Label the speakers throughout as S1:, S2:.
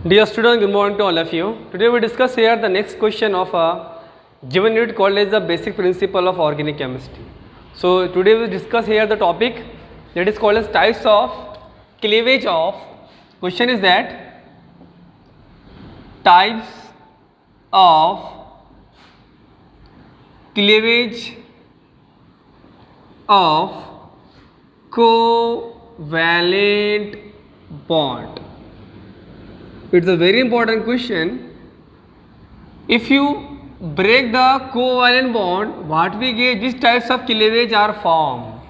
S1: Dear student, good morning to all of you. Today we discuss here the next question of a given unit called as the basic principle of organic chemistry. So today we discuss here the topic that is called as types of cleavage of. Question is that types of cleavage of covalent bond. It's a very important question. If you break the covalent bond, what we get, which types of cleavage are formed?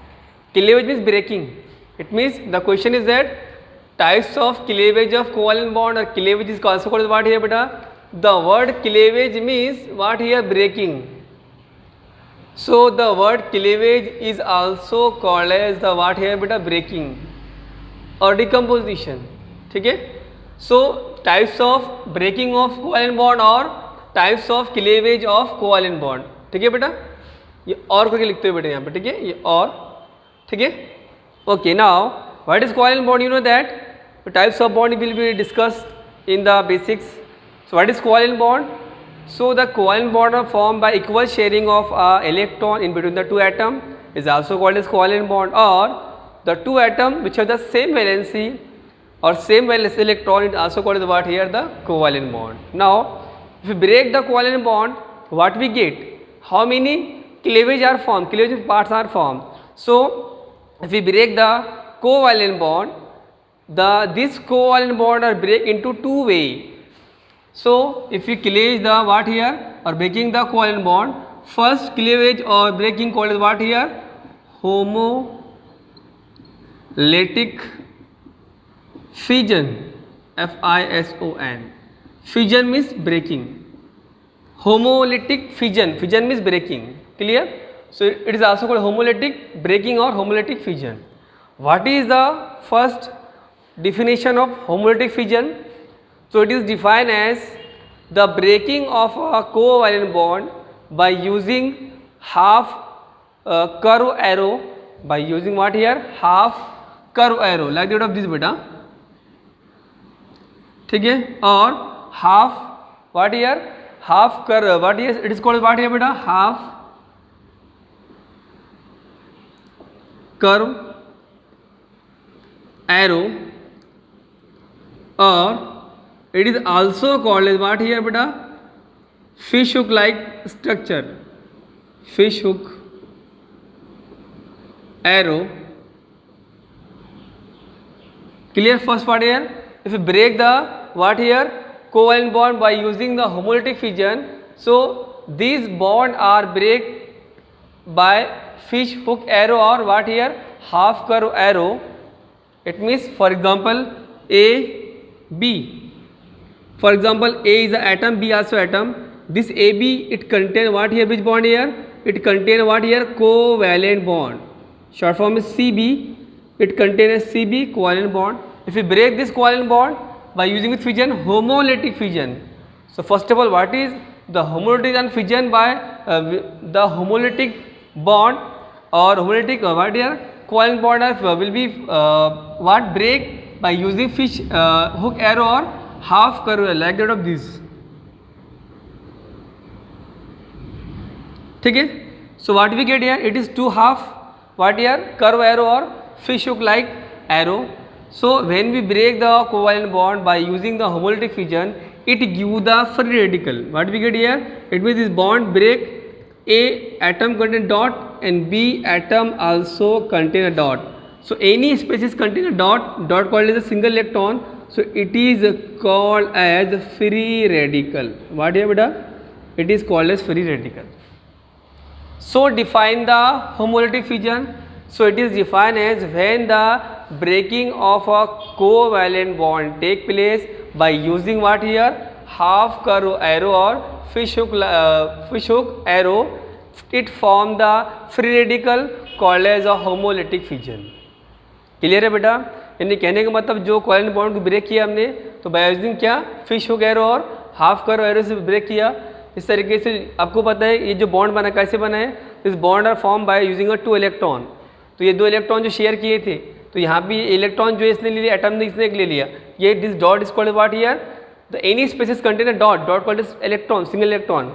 S1: Cleavage means breaking. It means the question is that types of cleavage of covalent bond, or cleavage is also called what here beta? The word cleavage means what here? Breaking. So the word cleavage is also called as the what here beta? Breaking or decomposition. Okay? So types of breaking of covalent bond और types of cleavage of covalent bond. ठीक है बेटा, ये और करके लिखते हो बेटा यहाँ पे. ठीक है, ये और. ठीक है, okay. Now what is covalent bond? You know that types of bond will be discussed in the basics. So what is covalent bond? So the covalent bond are form by equal sharing of electron in between the two atom is also called as covalent bond, और the two atom which have the same valency or same valence electron is also called what here? The covalent bond. Now if we break the covalent bond, what we get? How many cleavage are formed? Cleavage parts are formed. So if we break the covalent bond, this covalent bond are break into two way. So if we cleave the what here or breaking the covalent bond, first cleavage or breaking called is what here? Homolytic fission. F-I-S-O-N. Fission means breaking. Homolytic fission. Fission means breaking. Clear? So it is also called homolytic breaking or homolytic fission. What is the first definition of homolytic fission? So it is defined as the breaking of a covalent bond by using half curve arrow. By using what here? Half curve arrow, like that of this beta. ठीक है, और half what here? Half curve what here? It is called what here बेटा? Half curve arrow, और it is also called as what here बेटा? Fish hook like structure. Fish hook arrow. Clear? First what here? If you break the what here? Covalent bond by using the homolytic fission, so these bond are break by fish hook arrow or what here? Half curve arrow. It means for example A, B. For example A is an atom, B also atom. This AB, it contain what here? Which bond here? It contain what here? Covalent bond. Short form is CB. It contains CB, covalent bond. If we break this covalent bond by using with fission, homolytic fission. So first of all, what is the homolytic and fission? By the homolytic bond or homolytic what here? Covalent bond will be what? Break by using fish hook arrow or half curve, like that of this. ठीक है. So what we get here? It is two half what here? Curve arrow or fish hook like arrow. So when we break the covalent bond by using the homolytic fission, it gives the free radical. What we get here? It means this bond break, A atom contain dot and B atom also contain a dot. So any species contain a dot. Dot called as a single electron. So it is called as free radical. What here beta? It is called as free radical. So define the homolytic fission. So it is defined as when the breaking of a covalent bond take place by using what here? Half curve arrow or fish hook arrow. It form the free radical called as a homolytic fission. Clear है बेटा? यानी कहने का मतलब जो covalent bond को break किया हमने, तो बाय यूजिंग क्या? फिश हुक एरो और हाफ कर्व एरो से ब्रेक किया. इस तरीके से आपको पता है ये जो बॉन्ड बना कैसे बना है. इस bond are form by using a two electron. तो ये दो इलेक्ट्रॉन जो शेयर किए थे, तो यहाँ भी इलेक्ट्रॉन जो इसने ले लिया, एटम ने इसने ले लिया. ये this dot is called what here? the any species contain a dot called as electron, single electron.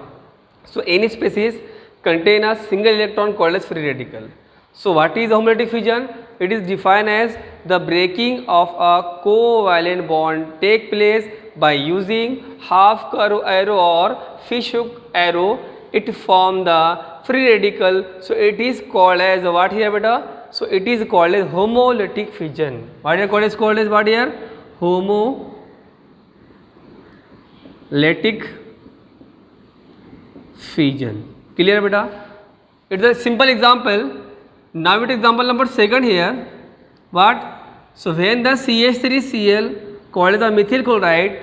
S1: So any species contain a single electron called as free radical. So what is homolytic fission? It is defined as the breaking of a covalent bond take place by using half curve arrow or fish hook arrow. It form the free radical. So it is called as what here beta? So it is called as homolytic fission. What here called as what here? Homolytic fission. Clear beta? It's a simple example. Now it is example number 2 here. What? So when the CH3Cl called the methyl chloride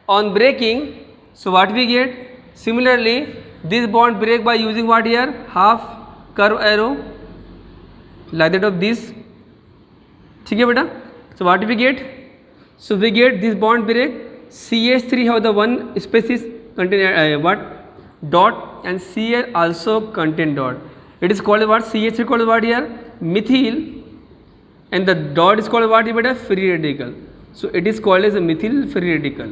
S1: on breaking, so what we get? Similarly, this bond break by using what here? Half curve arrow, like that of this. ठीक है बेटा? So what we get? So we get this bond break. CH3 have the one species contain what? Dot, and Cl also contain dot. It is called what? CH3 called what here? Methyl, and the dot is called what here? Free radical. So it is called as a methyl free radical.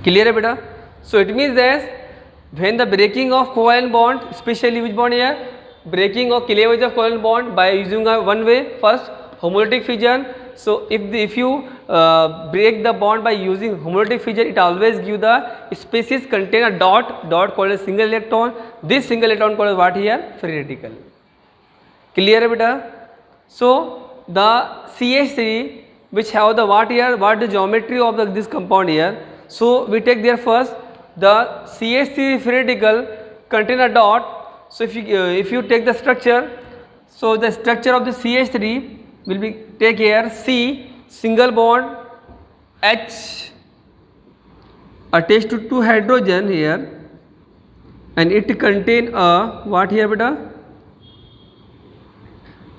S1: Clear है बेटा? So it means that when the breaking of covalent bond, especially which bond here? Breaking of cleavage of covalent bond by using a one way, first homolytic fission. So if you break the bond by using homolytic fission, it always give the species contain a dot called a single electron. This single electron called what here? Free radical. Clear है बेटा? So the CH3 which have the what here? What the geometry of this compound here? So we take there first the CH3 free radical contain a dot. So if you take the structure, so the structure of the CH3 will be take here C single bond H attached to two hydrogen here, and it contain a what here beta?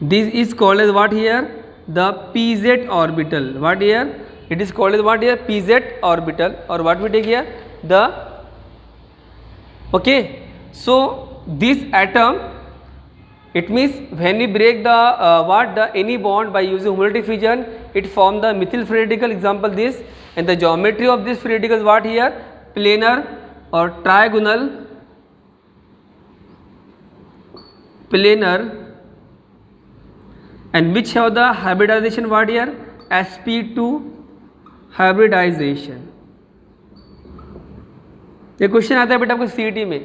S1: This is called as what here? The pz orbital. What here? It is called as what here? Pz orbital, or what we take here? The okay. So this atom, it means when we break the any bond by using homolytic fission, it form the methyl free radical. Example this, and the geometry of this free radical is what here? Planar or trigonal, and which have the hybridization what here? sp2 hybridization. ये question आता है बेटा आपको CET में.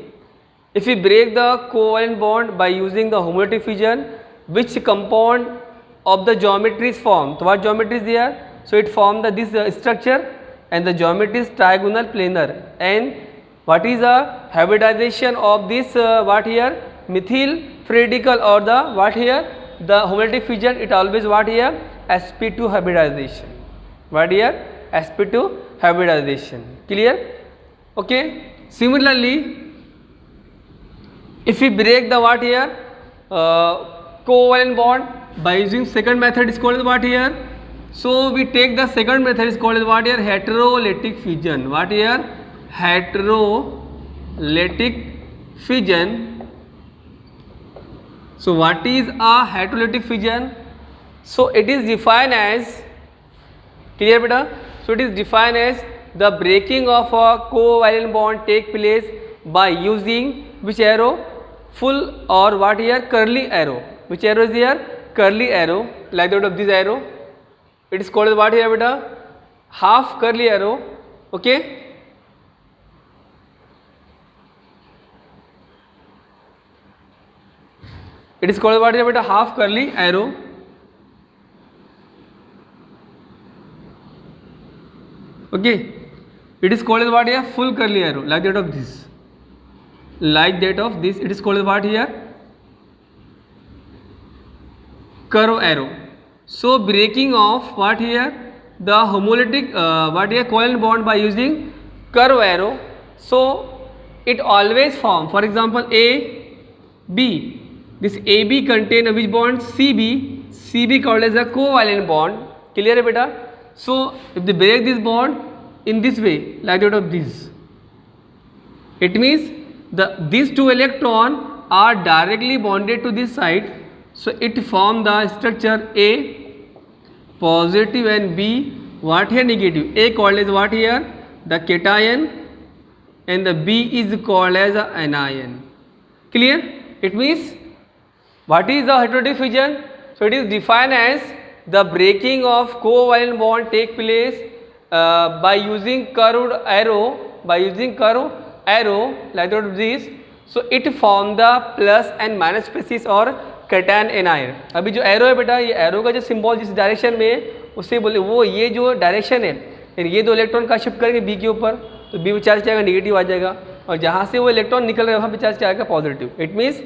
S1: If we break the covalent bond by using the homolytic fission, which compound of the geometry is formed? So what geometry is there? So it formed this structure, and the geometry is trigonal planar. And what is the hybridization of this what here? Methyl free radical, or the what here? The homolytic fission. It always what here? sp2 hybridization. What here? sp2 hybridization. Clear? Okay. Similarly, if we break the what here? Covalent bond by using second method is called as what here? So we take the second method is called as what here? Heterolytic fission. What here? Heterolytic fission. So what is a heterolytic fission? So it is defined as, clear beta? So it is defined as the breaking of a covalent bond take place by using which arrow? Full or what here? Curly arrow. Which arrow is here? Curly arrow, like that of this arrow. It is called as what here beta? Half curly arrow. Okay. It is called what here beta? Half curly arrow. Okay. It is called as what here? Full curly arrow, like that of this. Like that of this, it is called as what here? Curve arrow. So breaking of what here? The homolytic what here? Covalent bond by using curve arrow. So it always form. For example, A, B. This AB contain which bond? CB. CB called as a covalent bond. Clear है बेटा? So if they break this bond in this way, like that of this, it means these two electrons are directly bonded to this side. So it form the structure A positive and B what here negative, A called as what here, the cation, and the B is called as a anion. Clear? It means what is the heterotic fission? So it is defined as the breaking of covalent bond take place by using curved arrow, like that this. So it form the plus and minus species और cation anion. अभी जो arrow है बेटा, ये arrow का जो symbol जिस direction में है उससे बोले वो ये जो डायरेक्शन है, फिर ये दो इलेक्ट्रॉन का शिफ्ट करेंगे बी के ऊपर, तो बी में चार्ज क्या आएगा, नेगेटिव आ जाएगा, और जहाँ से वो इलेक्ट्रॉन निकल रहे हैं वहाँ पे चार्ज क्या आएगा, positive. It means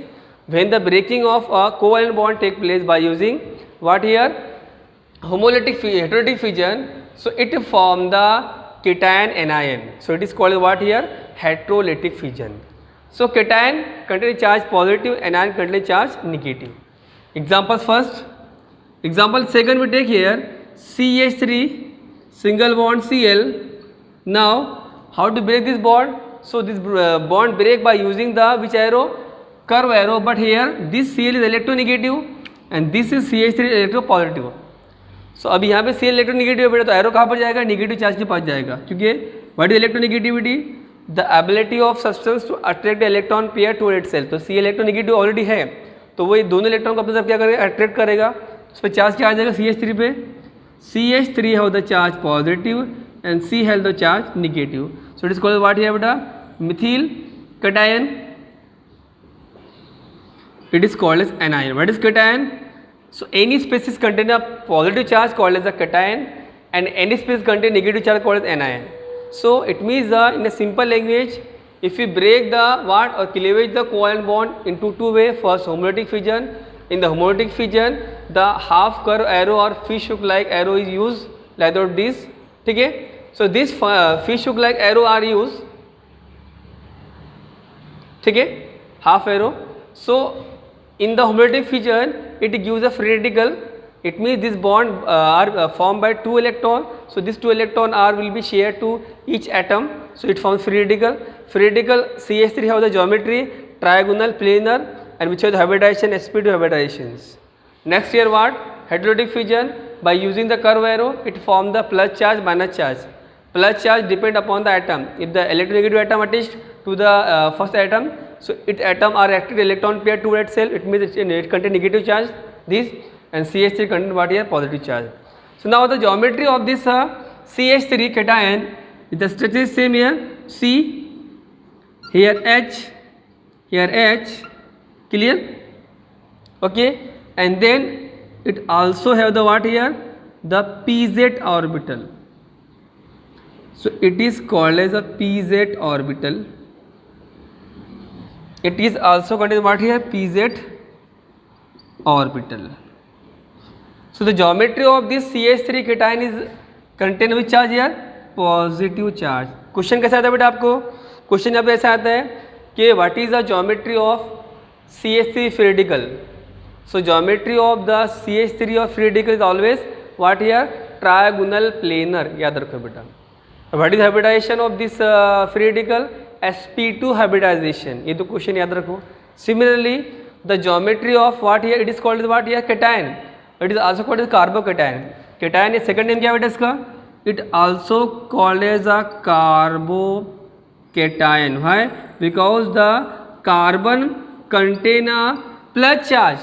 S1: when the breaking of a covalent bond take place by using what here, homolytic heterotic fission, so it form the cation anion, so it is called what here, heterolytic fission. So cation contain charge positive, anion contain charge negative. Examples first, example second we take here CH3 single bond Cl. Now how to break this bond? So this bond break by using the which arrow, curve arrow, but here this Cl is electronegative and this is CH3 electropositive. सो अभी यहाँ पे Cl electronegative है बेटा, तो arrow कहाँ पर जाएगा, negative charge के पास जाएगा, क्योंकि what is electronegativity, the ability of substance to attract electron pair to itself. तो Cl इलेक्ट्रोनेगेटिव ऑलरेडी है, तो वो दोनों इलेक्ट्रॉन को अपने तरफ क्या करेगा, अट्रैक्ट करेगा. उस पर चार्ज क्या आ जाएगा CH3 पे, CH3 have the charge positive and C have the charge negative. So it is called what है बेटा, methyl cation. It is called as anion. What is cation? So any species contain a positive charge called as a cation and any species contain negative charge called as anion. So it means in a simple language, if we break the what or cleavage the covalent bond into two way, first homolytic fission. In the homolytic fission, the half curve arrow or fish hook like arrow is used like this. ठीक है? So this fish hook like arrow are used. ठीक है? Half arrow. So in the homolytic fission, it gives a free radical. It means this bond are formed by two electron. So this two electron are will be shared to each atom. So it forms free radical. Free radical CH3 have the geometry trigonal, planar, and which have the hybridization sp2 hybridizations. Next here what? Heterotic fission. By using the curve arrow, it form the plus charge, minus charge. Plus charge depend upon the atom. If the electronegative atom attached to the first atom, so it atom are active electron pair to itself, it means it contain negative charge, this, and CH3 contain what here, positive charge. So now the geometry of this CH3 cation, the structure is same here, C, here H, here H, clear? Okay, and then it also have the what here, the pz orbital. So it is called as a pz orbital. It is also contains what here, pz orbital. So the geometry of this CH3 cation is contain which charge here, positive charge. Question कैसा आता है बेटा आपको, question यहाँ पे ऐसा आता है कि what is the geometry of CH3 free radical. So geometry of the CH3 of free radical is always what here, trigonal planar. याद रखो बेटा. What is hybridization of this free radical? sp2 hybridization. ये तो question याद रखो. Similarly, the geometry of what here, it is called what here, cation. It is also called as carbocation. Cation ये second name क्या बेटा इसका? It also called as a carbocation. Why? Because the carbon contain a plus charge,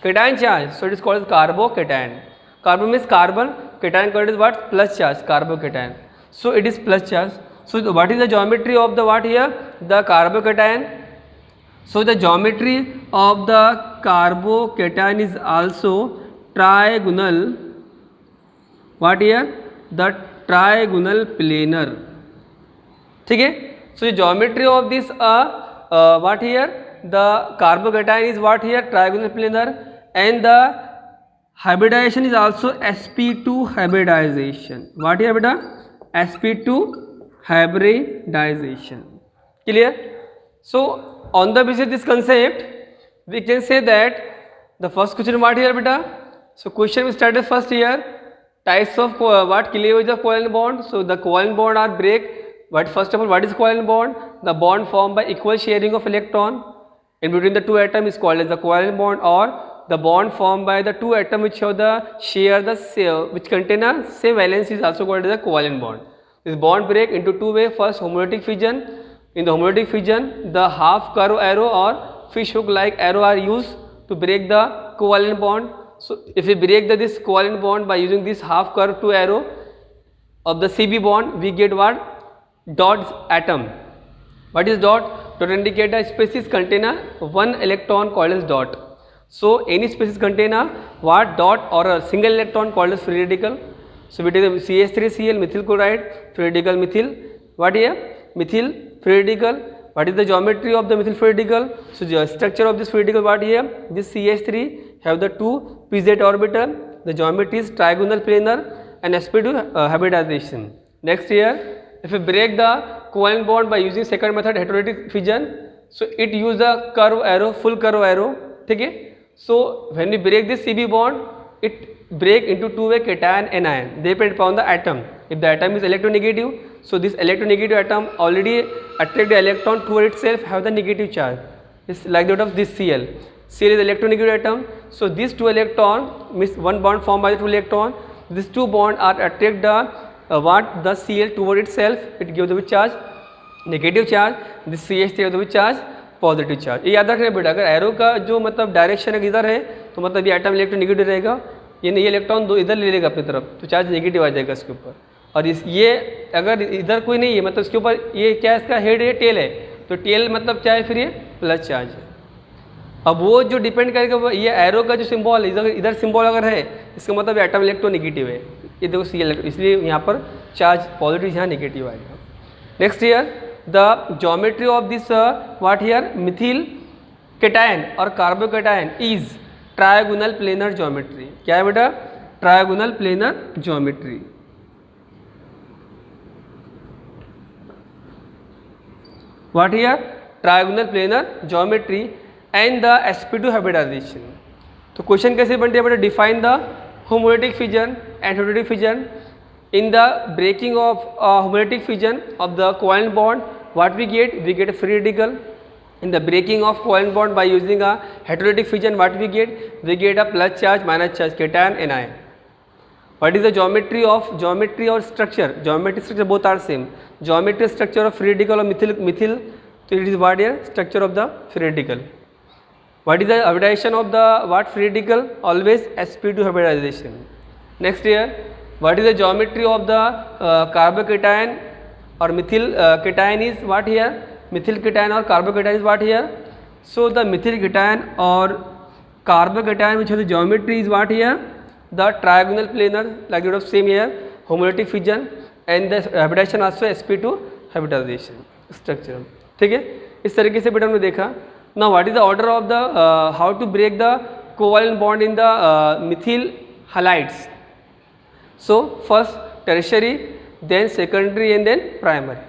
S1: cation charge. So it is called as carbocation. Carbon means carbon, cation contains what? Plus charge, carbocation. So it is plus charge. So what is the geometry of the what here? The carbocation. So the geometry of the carbocation is also trigonal. What here? The trigonal planar. ठीक है? So the geometry of this what here? The carbocation is what here? Trigonal planar, and the hybridization is also sp2 hybridization. What here beta? sp2 hybridization. Clear? So on the basis of this concept, we can say that the first question what here beta? So question we started first here, types of what cleavage of covalent bond. So the covalent bond are break. But first of all, what is covalent bond? The bond formed by equal sharing of electron in between the two atoms is called as the covalent bond, or the bond formed by the two atoms which have the share the which contain a same valence is also called as a covalent bond. This bond break into two way. First, homolytic fission. In the homolytic fission, the half curve arrow or fish hook like arrow are used to break the covalent bond. So if we break this covalent bond by using this half curve to arrow of the CB bond, we get what? Dot atom. What is dot? Dot indicate a species contain a one electron called as dot. So any species contain a what? Dot or a single electron called as free radical. So we take the CH3Cl methyl chloride, free radical methyl. What here? Methyl free radical. What is the geometry of the methyl free radical? So the structure of this free radical, what here? This CH3 have the two pz orbital. The geometry is trigonal planar and sp2 hybridization. Next here, if we break the covalent bond by using second method heterolytic fission, so it use the curve arrow, full curve arrow. Okay? So when we break this CB bond, it break into two-way cation and anion. They depend upon the atom. If the atom is electronegative, so this electronegative atom already attract the electron toward itself, have the negative charge. It's like that of this Cl. Cl is electronegative atom. So these two electron means one bond formed by the two electron. These two bonds are attract the Cl toward itself. It gives the which charge? Negative charge. This CH3 gives the which charge? Positive charge. ये याद रखना बेटा, अगर arrow का जो मतलब direction है इधर है तो मतलब ये एटम इलेक्ट्रॉन नेगेटिव रहेगा, ये नहीं, ये इलेक्ट्रॉन दो इधर ले लेगा अपनी तरफ तो चार्ज नेगेटिव आ जाएगा इसके ऊपर. और ये अगर इधर कोई नहीं है मतलब इसके ऊपर ये क्या है, इसका हेड है, टेल है, तो टेल मतलब क्या है फिर ये प्लस चार्ज है. अब वो जो डिपेंड करेगा ये एरो का जो सिंबल है, इधर सिंबल अगर है इसका मतलब एटम इलेक्ट्रॉन नेगेटिव है. ये देखो सी इलेक्ट्रॉन, इसलिए यहाँ पर चार्ज पॉजिटिव, यहाँ नेगेटिव आएगा. Next year the geometry of this what here methyl cation or carbocation is trigonal planar geometry. क्या है बेटा? trigonal planar geometry. What here? trigonal planar geometry and the sp2 hybridization. तो question कैसे बनते हैं बेटा? define the homolytic fission and heterolytic fission. In the breaking of homolytic fission of the covalent bond, what we get? We get a free radical. In the breaking of covalent bond by using a heterolytic fission, what we get? We get a plus charge, minus charge, cation and ion. What is the geometry or structure? Geometry structure both are same. Geometry structure of free radical or methyl. So it is what here? Structure of the free radical. What is the hybridization of the what free radical? Always sp2 hybridization. Next here, what is the geometry of the carbocation or methyl cation is what here? Methyl cation or carbocation is what here? So the methyl cation or carbocation which has the geometry is what here? The trigonal planar, like that of same here, homolytic fission and the hybridization also sp2 hybridization structure. ठीक है, इस तरीके से बेटा हमने देखा. Now what is the order of the how to break the covalent bond in the methyl halides? So first tertiary, then secondary and then primary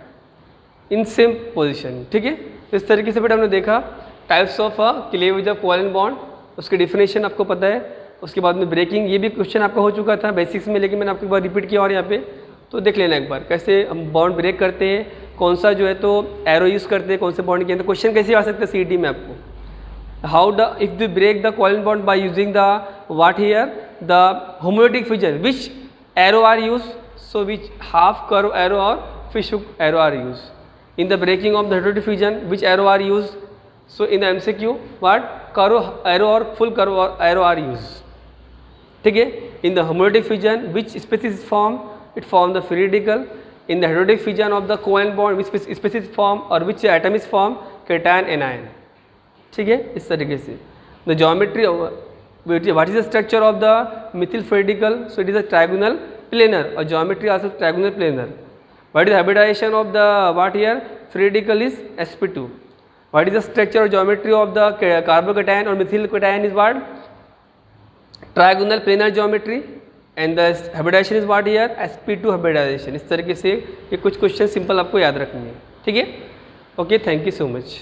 S1: in same position. ठीक है, इस तरीके से बेटा हमने देखा types of cleavage of covalent bond, उसकी definition आपको पता है. उसके बाद में ब्रेकिंग, ये भी क्वेश्चन आपका हो चुका था बेसिक्स में, लेकिन मैंने आपको एक बार रिपीट किया और यहाँ पे तो देख लेना एक बार कैसे हम बॉन्ड ब्रेक करते हैं, कौन सा जो है तो एरो यूज़ करते हैं कौन से बॉन्ड के अंदर. क्वेश्चन कैसे आ सकता है सीईटी में आपको, how the if the break the covalent bond by using the what here the homolytic fission, which arrow are used? So which half curve arrow or fish hook arrow are used? In the breaking of the heterolytic fission, which arrow are used? So in the MCQ, what curve arrow or full curve arrow are used? ठीक है. In the homolytic fission, which species is formed? It form the free radical. In the heterolytic fission of the covalent bond, which species is formed or which atom is formed? cation and ion. ठीक है, इस तरीके से. The geometry of what is the structure of the methyl free radical? So it is a trigonal planar or geometry also trigonal planar. What is the hybridization of the what here? Free radical is sp2. What is the structure or geometry of the carbocation or methyl cation is what? Trigonal planar geometry and the hybridization is what here? sp2 hybridization. इस तरीके से ये कुछ question simple आपको याद रखनी है. ठीक है, okay, thank you so much.